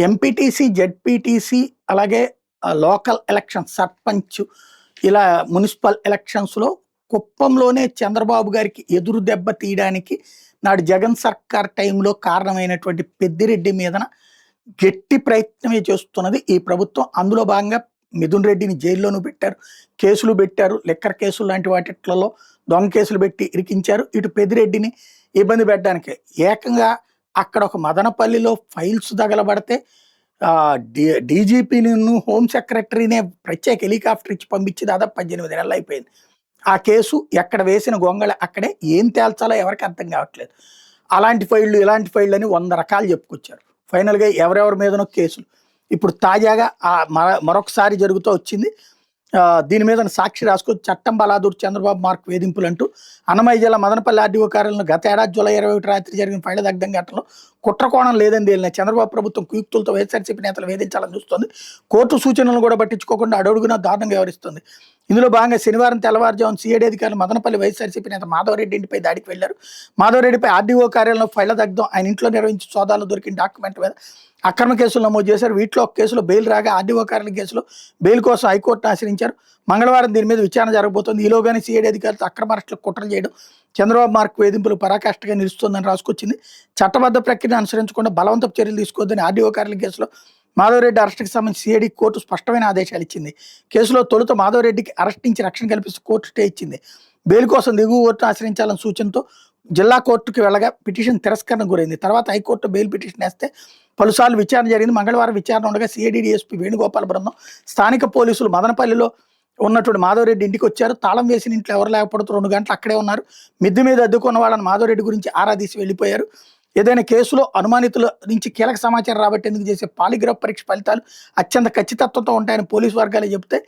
MPTC, ZPTC అలాగే local election sarpanch ఇలా municipal ఎలక్షన్స్‌లో కుప్పంలోనే చంద్రబాబు గారికి ఎదురు దెబ్బ తీయడానికి నాడు జగన్ సర్కార్ టైంలో కారణమైనటువంటి పెద్దిరెడ్డి మీదన గట్టి ప్రయత్నమే చేస్తున్నది ఈ ప్రభుత్వం. అందులో భాగంగా మిథున్ రెడ్డిని జైల్లోనూ పెట్టారు. కేసులు పెట్టారు. లిక్కర్ కేసులు లాంటి వాటిట్లలో దొంగ కేసులు పెట్టి ఇరికించారు. ఇటు పెద్దిరెడ్డిని ఇబ్బంది పెట్టడానికే ఏకంగా అక్కడ ఒక మదనపల్లిలో ఫైల్స్ తగలబడితే డీజీపీని, హోమ్ సెక్రటరీనే ప్రత్యేక హెలికాప్టర్ ఇచ్చి పంపించి దాదాపు 18 నెలలు అయిపోయింది. ఆ కేసు ఎక్కడ వేసిన గొంగళ అక్కడే. ఏం తేల్చాలో ఎవరికి అర్థం కావట్లేదు. అలాంటి ఫైళ్ళు, ఇలాంటి ఫైళ్ళు అని 100 రకాలు చెప్పుకొచ్చారు. ఫైనల్‌గా ఎవరెవరి మీదనో కేసులు. ఇప్పుడు తాజాగా మరొకసారి జరుగుతూ వచ్చింది. దీని మీద సాక్షి రాసుకొచ్చి చట్టం బలాదూర్ చంద్రబాబు మార్క్ వేధింపులంటూ అన్నమయ్య జిల్లా మదనపల్లి ఆర్డీఓ కార్యాలయంలో గత ఏడాది జూలై 21 రాత్రి జరిగిన ఫైళ్ళ దగ్ధం ఘటనలో కుట్రకోణం లేదని తేలిన చంద్రబాబు ప్రభుత్వం కుయుక్తులతో వైఎస్ఆర్సీపీ నేతలు వేధించాలని చూస్తుంది. కోర్టు సూచనలను కూడా పట్టించుకోకుండా అడుగునా దారుణంగా వ్యవహరిస్తుంది. ఇందులో భాగంగా శనివారం తెల్లవారుజామున సిఐడి అధికారులు మదనపల్లి వైఎస్ఆర్సీపీ నేత మాధవరెడ్డి ఇంటిపై దాడికి వెళ్లారు. మాధవరెడ్డిపై ఆర్డీఓ కార్యాలయంలో ఫైళ్ల దగ్ధం, ఆయన ఇంట్లో నిర్వహించి సోదాలు దొరికిన డాక్యుమెంట్ మీద అక్రమ కేసులు నమోదు చేశారు. వీటిలో ఒక కేసులో బెయిల్ రాగా ఆర్డీఓ కార్యాలయం కేసులో బెయిల్ కోసం హైకోర్టును ఆశ్రయించారు. మంగళవారం దీని మీద విచారణ జరగబోతోంది. ఈలోగానే సిఐడి అధికారులతో అక్రమ అరెస్టులకు కుట్ర చేయడం చంద్రబాబు మార్క్ వేధింపులు పరాకాష్ఠగా నిలుస్తోందని రాసుకొచ్చింది. చట్టబద్ధ ప్రక్రియను అనుసరించకుండా బలవంతపు చర్యలు తీసుకోవద్దని ఆర్డీఓ కార్యాలయం కేసులో మాధవరెడ్డి అరెస్టుకి సంబంధించి సిఐడి కోర్టు స్పష్టమైన ఆదేశాలు ఇచ్చింది. కేసులో తొలుత మాధవరెడ్డికి అరెస్ట్ నుంచి రక్షణ కల్పిస్తూ కోర్టు స్టే ఇచ్చింది. బెయిల్ కోసం దిగువ కోర్టును ఆశ్రయించాలని సూచనతో జిల్లా కోర్టుకు వెళ్ళగా పిటిషన్ తిరస్కరణకు గురైంది. తర్వాత హైకోర్టు బెయిల్ పిటిషన్ వేస్తే పలుసార్లు విచారణ జరిగింది. మంగళవారం విచారణ ఉండగా సిఐడి డీఎస్పీ వేణుగోపాల్ బృందం, స్థానిక పోలీసులు మదనపల్లిలో ఉన్నటువంటి మాధవరెడ్డి ఇంటికి వచ్చారు. తాళం వేసిన ఇంట్లో ఎవరు లేకపోతే 2 గంటలు అక్కడే ఉన్నారు. మిద్దె మీద అద్దుకున్న వాళ్ళని మాధవరెడ్డి గురించి ఆరా తీసి వెళ్ళిపోయారు. ఏదైనా కేసులో అనుమానితుల నుంచి కీలక సమాచారం రాబట్టేందుకు చేసే పాలిగ్రాఫ్ పరీక్ష ఫలితాలు అత్యంత ఖచ్చితత్వంతో ఉంటాయని పోలీసు వర్గాలే చెబితే,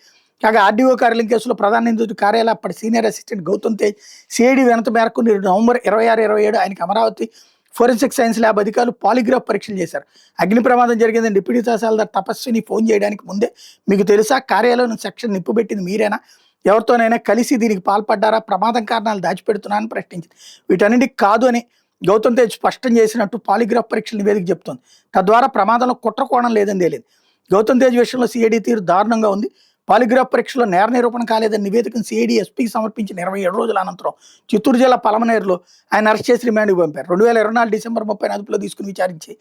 కాగా ఆర్డీఓ కార్యాలయం కేసులో ప్రధాన నిందితుడి కార్యాలయం అప్పటి senior assistant Gautam Tej CID వినతి మేరకు నవంబర్ 26, 27 ఆయనకి అమరావతి ఫోరెన్సిక్ సైన్స్ ల్యాబ్ అధికారులు పాలిగ్రాఫ్ పరీక్షలు చేశారు. అగ్ని ప్రమాదం జరిగిందని డిప్యూటీ తహసీల్దార్ తపస్విని ఫోన్ చేయడానికి ముందే మీకు తెలుసా, కార్యాలయం సెక్షన్ నిప్పు పెట్టింది మీరేనా, ఎవరితోనైనా కలిసి దీనికి పాల్పడ్డారా, ప్రమాదం కారణాలు దాచిపెడుతున్నారని ప్రశ్నించింది. వీటన్నిటికి కాదు అని గౌతమ్ తేజ్ స్పష్టం చేసినట్టు పాలిగ్రాఫ్ పరీక్షల నివేదిక చెబుతోంది. తద్వారా ప్రమాదంలో కుట్రకోణం లేదని తేలింది. గౌతమ్ తేజ్ విషయంలో సిఐడి తీరు దారుణంగా ఉంది. పాలిగ్రాఫ్ పరీక్షలో నేర నిరూపణ కాలేదని నివేదికను సిఐడి ఎస్పీకి సమర్పించిన 27 రోజుల అనంతరం చిత్తూరు జిల్లా పలమనేరులో ఆయన అరెస్ట్ చేసి రిమాండ్కి పంపారు. 2024 డిసెంబర్ 30 అదుపులో తీసుకుని విచారించి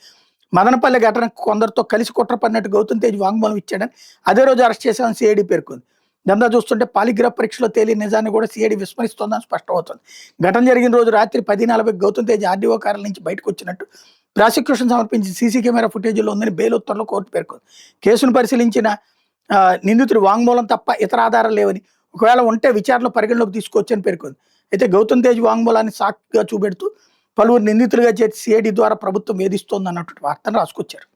మదనపల్లి ఘటనకు కొందరితో కలిసి కుట్ర పడినట్టు గౌతమ్ తేజ్ వాంగ్మూలం ఇచ్చాడని అదే రోజు అరెస్ట్ చేశామని సిఐడి పేర్కొంది. దందా చూస్తుంటే పాలిగ్రాఫ్ పరీక్షలో తేలిన నిజాన్ని కూడా సిఐడి విస్మరిస్తోందని స్పష్టమవుతుంది. ఘటన జరిగిన రోజు రాత్రి 10:40 గౌతమ్ తేజ్ ఆర్డీఓ కార్యాలయం నుంచి బయటకు వచ్చినట్టు ప్రాసిక్యూషన్ సమర్పించి సీసీ కెమెరా ఫుటేజీలో ఉందని బెయిల్ ఉత్తర్వులో కోర్టు పేర్కొంది. కేసును పరిశీలించిన నిందితుడి వాంగ్మూలం తప్ప ఇతర ఆధారాలు లేవని, ఒకవేళ ఉంటే విచారణలో పరిగణలోకి తీసుకోవచ్చని పేర్కొంది. అయితే గౌతమ్ తేజ్ వాంగ్మూలాన్ని సాక్షిగా చూపెడుతూ పలువురు నిందితులుగా చేర్చి సిఐడి ద్వారా ప్రభుత్వం వేధిస్తోంది అన్నటువంటి వార్తను రాసుకొచ్చారు.